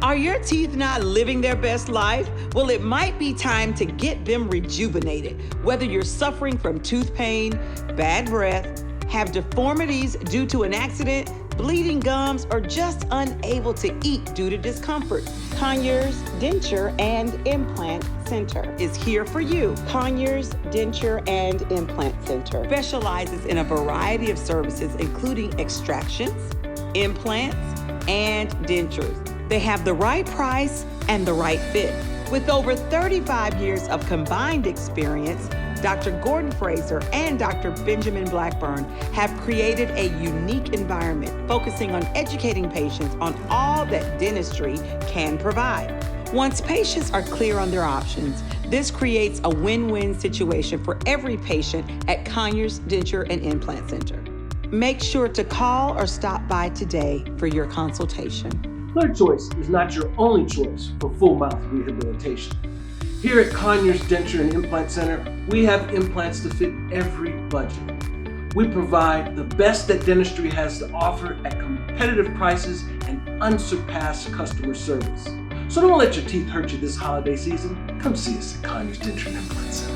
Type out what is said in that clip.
Are your teeth not living their best life? Well, it might be time to get them rejuvenated. Whether you're suffering from tooth pain, bad breath, have deformities due to an accident, bleeding gums, or just unable to eat due to discomfort, Conyers Denture and Implant Center is here for you. Conyers Denture and Implant Center specializes in a variety of services, including extractions, implants, and dentures. They have the right price and the right fit. With over 35 years of combined experience, Dr. Gordon Fraser and Dr. Benjamin Blackburn have created a unique environment focusing on educating patients on all that dentistry can provide. Once patients are clear on their options, this creates a win-win situation for every patient at Conyers Denture and Implant Center. Make sure to call or stop by today for your consultation. Clear Choice is not your only choice for full mouth rehabilitation. Here at Conyers Denture and Implant Center, we have implants to fit every budget. We provide the best that dentistry has to offer at competitive prices and unsurpassed customer service. So don't let your teeth hurt you this holiday season. Come see us at Conyers Denture and Implant Center.